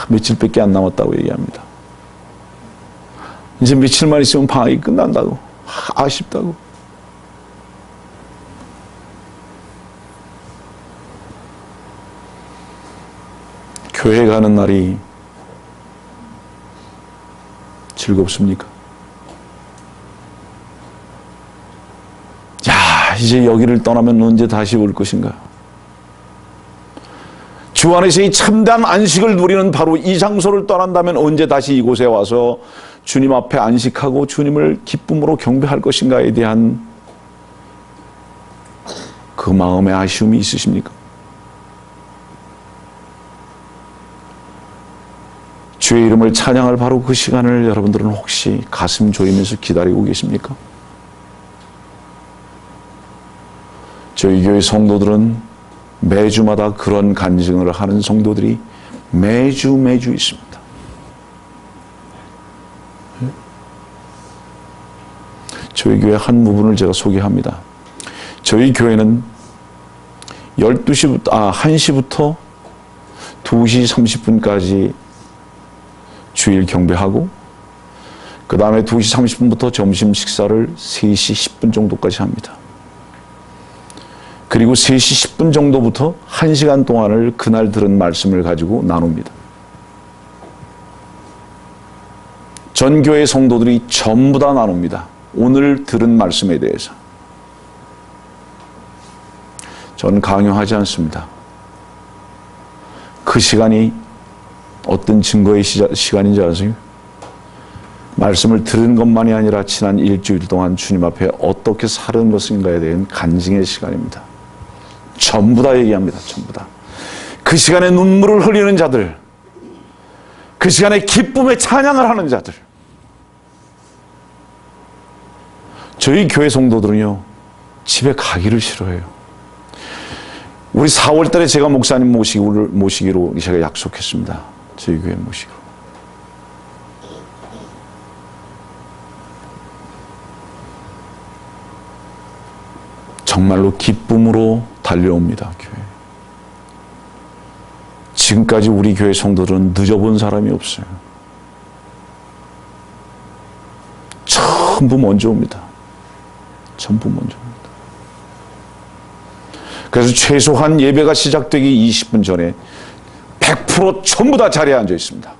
며칠밖에 안 남았다고 얘기합니다. 이제 며칠만 있으면 방학이 끝난다고, 아쉽다고. 교회 가는 날이 즐겁습니까? 야, 이제 여기를 떠나면 언제 다시 올 것인가? 주 안에서의 참된 안식을 누리는 바로 이 장소를 떠난다면 언제 다시 이곳에 와서 주님 앞에 안식하고 주님을 기쁨으로 경배할 것인가에 대한 그 마음의 아쉬움이 있으십니까? 주의 이름을 찬양할 바로 그 시간을 여러분들은 혹시 가슴 조이면서 기다리고 계십니까? 저희 교회 성도들은 매주마다 그런 간증을 하는 성도들이 매주 있습니다. 저희 교회 한 부분을 제가 소개합니다. 저희 교회는 1시부터 2시 30분까지 주일 경배하고 그 다음에 2시 30분부터 점심 식사를 3시 10분 정도까지 합니다. 그리고 3시 10분 정도부터 1시간 동안을 그날 들은 말씀을 가지고 나눕니다. 전 교회 성도들이 전부 다 나눕니다. 오늘 들은 말씀에 대해서. 저는 강요하지 않습니다. 그 시간이 어떤 증거의 시간인지 아세요? 말씀을 들은 것만이 아니라 지난 일주일 동안 주님 앞에 어떻게 살은 것인가에 대한 간증의 시간입니다. 전부 다 얘기합니다. 전부 다. 그 시간에 눈물을 흘리는 자들, 그 시간에 기쁨의 찬양을 하는 자들. 저희 교회 성도들은요, 집에 가기를 싫어해요. 우리 4월 달에 제가 목사님 모시기로 제가 약속했습니다. 저희 교회 모시기로. 정말로 기쁨으로 달려옵니다, 교회. 지금까지 우리 교회 성도들은 늦어본 사람이 없어요. 전부 먼저 옵니다. 전부 먼저 옵니다. 그래서 최소한 예배가 시작되기 20분 전에 100% 전부 다 자리에 앉아 있습니다.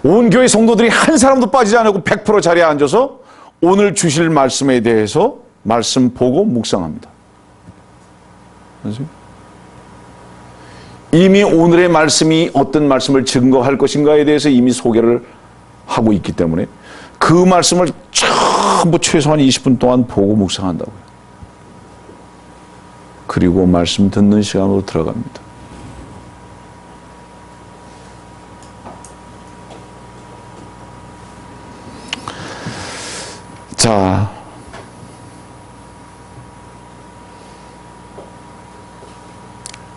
온 교회 성도들이 한 사람도 빠지지 않고 100% 자리에 앉아서 오늘 주실 말씀에 대해서 말씀 보고 묵상합니다. 이미 오늘의 말씀이 어떤 말씀을 증거할 것인가에 대해서 이미 소개를 하고 있기 때문에 그 말씀을 전부 최소한 20분 동안 보고 묵상한다고요. 그리고 말씀 듣는 시간으로 들어갑니다. 자,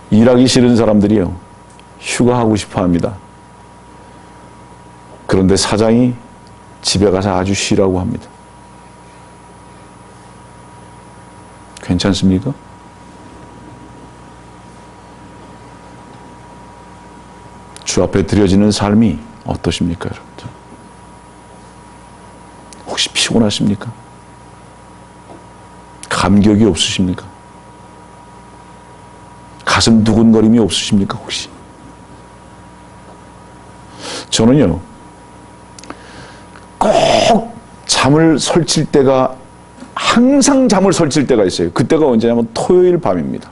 일하기 싫은 사람들이요, 휴가하고 싶어 합니다. 그런데 사장이 집에 가서 아주 쉬라고 합니다. 괜찮습니까? 주 앞에 드려지는 삶이 어떠십니까, 여러분들? 혹시 피곤하십니까? 감격이 없으십니까? 가슴 두근거림이 없으십니까, 혹시? 저는요, 꼭 잠을 설칠 때가, 항상 잠을 설칠 때가 있어요. 그때가 언제냐면 토요일 밤입니다.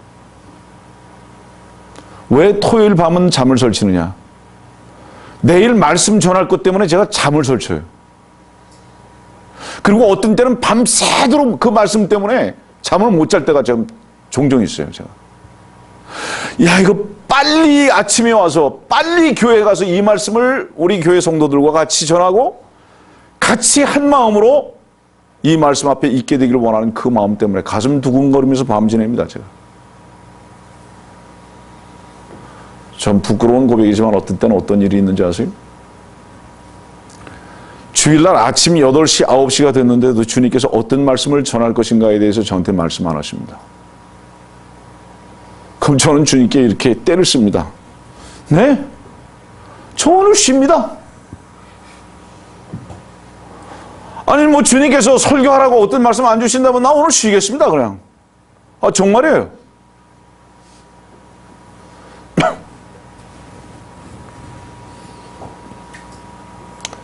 왜 토요일 밤은 잠을 설치느냐? 내일 말씀 전할 것 때문에 제가 잠을 설쳐요. 그리고 어떤 때는 밤새도록 그 말씀 때문에 잠을 못 잘 때가 좀 종종 있어요, 제가. 야, 이거 빨리 아침에 와서 빨리 교회에 가서 이 말씀을 우리 교회 성도들과 같이 전하고 같이 한 마음으로 이 말씀 앞에 있게 되기를 원하는 그 마음 때문에 가슴 두근거리면서 밤 지냅니다, 제가. 전 부끄러운 고백이지만 어떤 때는 어떤 일이 있는지 아세요? 주일날 아침 8시, 9시가 됐는데도 주님께서 어떤 말씀을 전할 것인가에 대해서 저한테 말씀 안 하십니다. 그럼 저는 주님께 이렇게 때를 씁니다. 네? 저 오늘 쉽니다. 아니 뭐 주님께서 설교하라고 어떤 말씀 안 주신다면 나 오늘 쉬겠습니다, 그냥. 아, 정말이에요.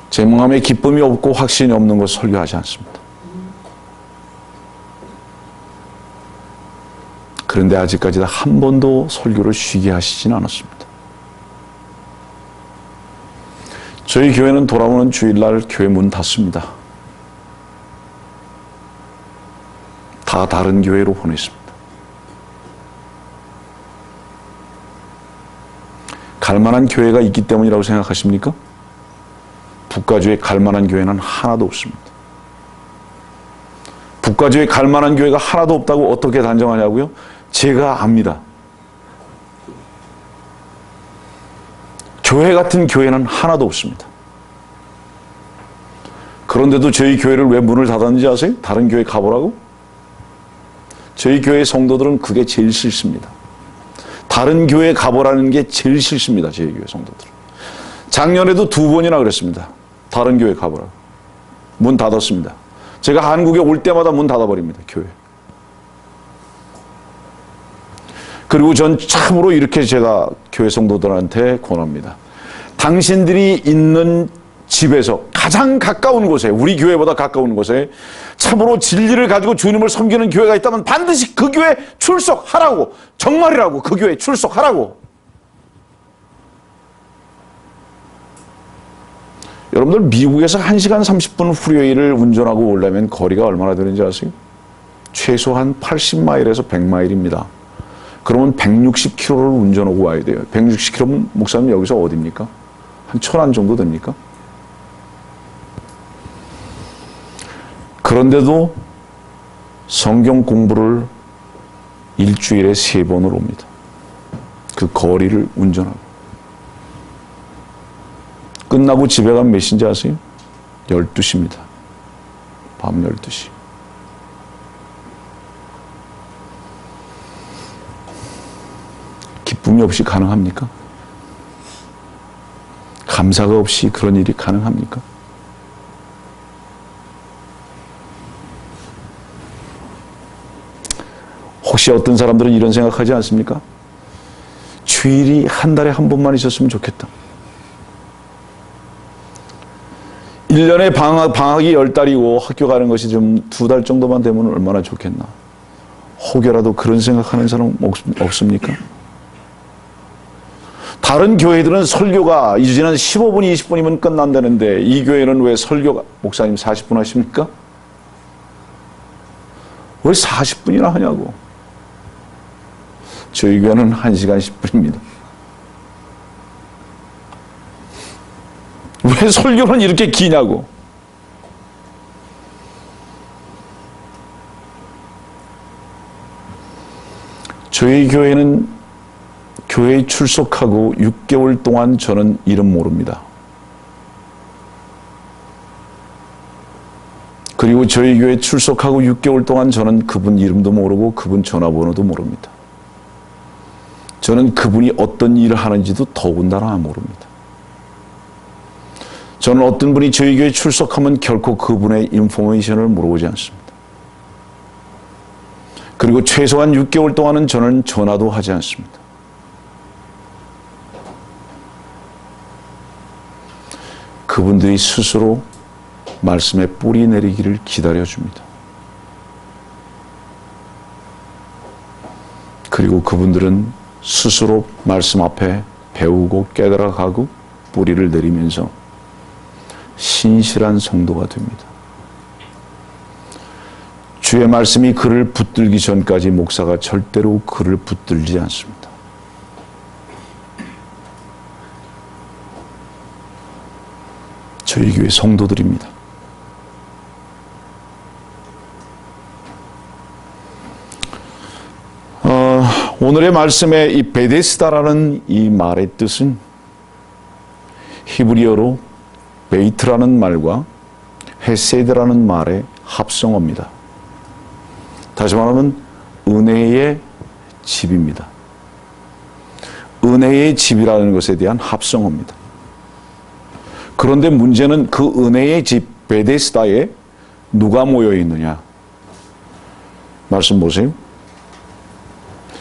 제 마음에 기쁨이 없고 확신이 없는 것 설교하지 않습니다. 그런데 아직까지 한 번도 설교를 쉬게 하시진 않았습니다. 저희 교회는 돌아오는 주일날 교회 문 닫습니다. 다 다른 교회로 보냈습니다. 갈 만한 교회가 있기 때문이라고 생각하십니까? 북가주에 갈 만한 교회는 하나도 없습니다. 북가주에 갈 만한 교회가 하나도 없다고 어떻게 단정하냐고요? 제가 압니다. 교회 같은 교회는 하나도 없습니다. 그런데도 저희 교회를 왜 문을 닫았는지 아세요? 다른 교회 가보라고? 저희 교회 성도들은 그게 제일 싫습니다. 다른 교회 가보라는 게 제일 싫습니다. 저희 교회 성도들은. 작년에도 2번이나 그랬습니다. 다른 교회 가보라고. 문 닫았습니다. 제가 한국에 올 때마다 문 닫아버립니다. 교회. 그리고 전 참으로 이렇게 제가 교회 성도들한테 권합니다. 당신들이 있는 집에서 가장 가까운 곳에, 우리 교회보다 가까운 곳에 참으로 진리를 가지고 주님을 섬기는 교회가 있다면 반드시 그 교회에 출석하라고. 정말이라고. 그 교회에 출석하라고. 여러분들 미국에서 1시간 30분 프리웨이를 운전하고 오려면 거리가 얼마나 되는지 아세요? 최소한 80마일에서 100마일입니다. 그러면 160km를 운전하고 와야 돼요. 160km면 목사님 여기서 어디입니까? 한 천안 정도 됩니까? 그런데도 성경 공부를 일주일에 3번을 옵니다. 그 거리를 운전하고. 끝나고 집에 가면 몇 시인지 아세요? 12시입니다. 밤 12시. 기쁨이 없이 가능합니까? 감사가 없이 그런 일이 가능합니까? 혹시 어떤 사람들은 이런 생각하지 않습니까? 주일이 한 달에 한 번만 있었으면 좋겠다. 1년에 방학이 10달이고 학교 가는 것이 좀 2달 정도만 되면 얼마나 좋겠나. 혹여라도 그런 생각하는 사람 없습니까? 다른 교회들은 설교가 이제는 15분, 20분이면 끝난다는데 이 교회는 왜 설교가, 목사님 40분 하십니까? 왜 40분이나 하냐고. 저희 교회는 1시간 10분입니다. 왜 설교는 이렇게 기냐고. 저희 교회는 교회에 출석하고 6개월 동안 저는 이름 모릅니다. 그리고 저희 교회에 출석하고 6개월 동안 저는 그분 이름도 모르고 그분 전화번호도 모릅니다. 저는 그분이 어떤 일을 하는지도 더군다나 모릅니다. 저는 어떤 분이 저희 교회에 출석하면 결코 그분의 인포메이션을 물어보지 않습니다. 그리고 최소한 6개월 동안은 저는 전화도 하지 않습니다. 그분들이 스스로 말씀에 뿌리 내리기를 기다려줍니다. 그리고 그분들은 스스로 말씀 앞에 배우고 깨달아가고 뿌리를 내리면서 신실한 성도가 됩니다. 주의 말씀이 그를 붙들기 전까지 목사가 절대로 그를 붙들지 않습니다. 저희 교회 성도들입니다. 오늘의 말씀에 이 베데스다라는 이 말의 뜻은 히브리어로 베이트라는 말과 헤세드라는 말의 합성어입니다. 다시 말하면 은혜의 집입니다. 은혜의 집이라는 것에 대한 합성어입니다. 그런데 문제는 그 은혜의 집 베데스다에 누가 모여 있느냐? 말씀 보세요.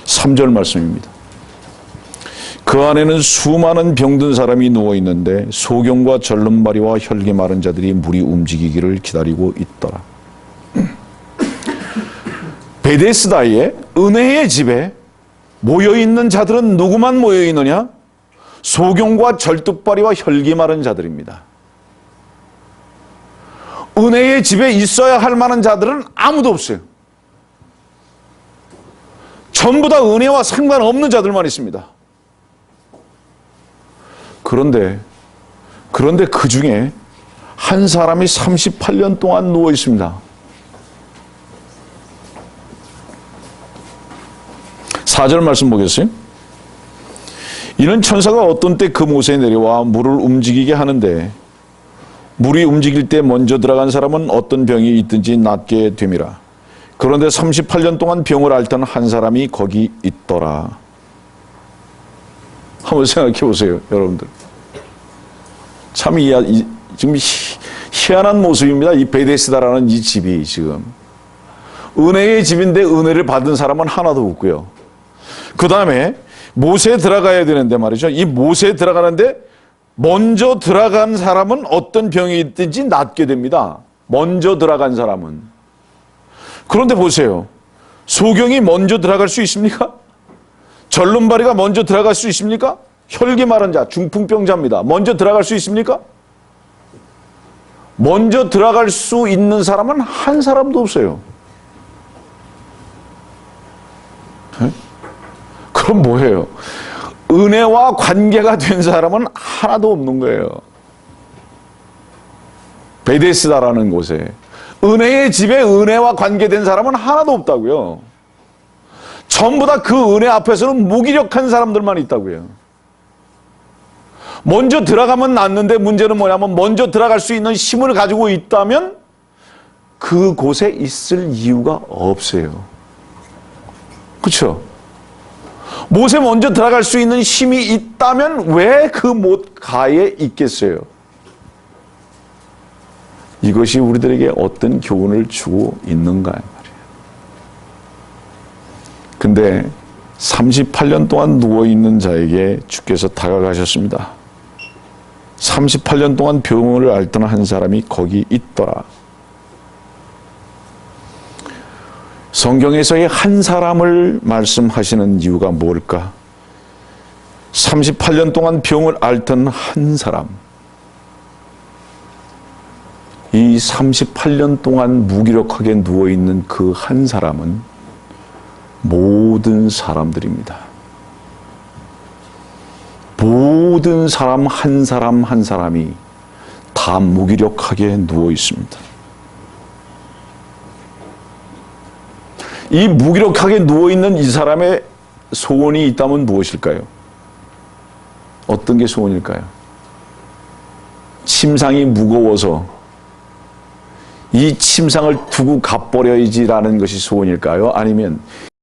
3절 말씀입니다. 그 안에는 수많은 병든 사람이 누워 있는데 소경과 절름발이와 혈기 마른 자들이 물이 움직이기를 기다리고 있더라. 베데스다의 은혜의 집에 모여 있는 자들은 누구만 모여 있느냐? 소경과 절뚝발이와 혈기 마른 자들입니다. 은혜의 집에 있어야 할 만한 자들은 아무도 없어요. 전부 다 은혜와 상관없는 자들만 있습니다. 그런데 그 중에 한 사람이 38년 동안 누워 있습니다. 4절 말씀 보겠어요? 이는 천사가 어떤 때 그 못에 내려와 물을 움직이게 하는데 물이 움직일 때 먼저 들어간 사람은 어떤 병이 있든지 낫게 됨이라. 그런데 38년 동안 병을 앓던 한 사람이 거기 있더라. 한번 생각해 보세요, 여러분들. 참 지금 희한한 모습입니다. 이 베데스다라는 이 집이 지금 은혜의 집인데 은혜를 받은 사람은 하나도 없고요. 그 다음에 못에 들어가야 되는데 말이죠. 이 못에 들어가는데 먼저 들어간 사람은 어떤 병이 있든지 낫게 됩니다. 먼저 들어간 사람은. 그런데 보세요. 소경이 먼저 들어갈 수 있습니까? 절름발이가 먼저 들어갈 수 있습니까? 혈기 마른 자, 중풍병자입니다. 먼저 들어갈 수 있습니까? 먼저 들어갈 수 있는 사람은 한 사람도 없어요. 네? 그럼 뭐예요? 은혜와 관계가 된 사람은 하나도 없는 거예요. 베데스다라는 곳에 은혜의 집에 은혜와 관계된 사람은 하나도 없다고요. 전부 다 그 은혜 앞에서는 무기력한 사람들만 있다고요. 먼저 들어가면 낫는데 문제는 뭐냐면 먼저 들어갈 수 있는 힘을 가지고 있다면 그곳에 있을 이유가 없어요. 그렇죠? 못에 먼저 들어갈 수 있는 힘이 있다면 왜 그 못가에 있겠어요? 이것이 우리들에게 어떤 교훈을 주고 있는가 말이에요. 근데 38년 동안 누워있는 자에게 주께서 다가가셨습니다. 38년 동안 병을 앓던 한 사람이 거기 있더라. 성경에서의 한 사람을 말씀하시는 이유가 뭘까? 38년 동안 병을 앓던 한 사람. 이 38년 동안 무기력하게 누워있는 그 한 사람은 모든 사람들입니다. 모든 사람 한 사람이 다 무기력하게 누워 있습니다. 이 무기력하게 누워있는 이 사람의 소원이 있다면 무엇일까요? 어떤 게 소원일까요? 침상이 무거워서 이 침상을 두고 가버려야지라는 것이 소원일까요? 아니면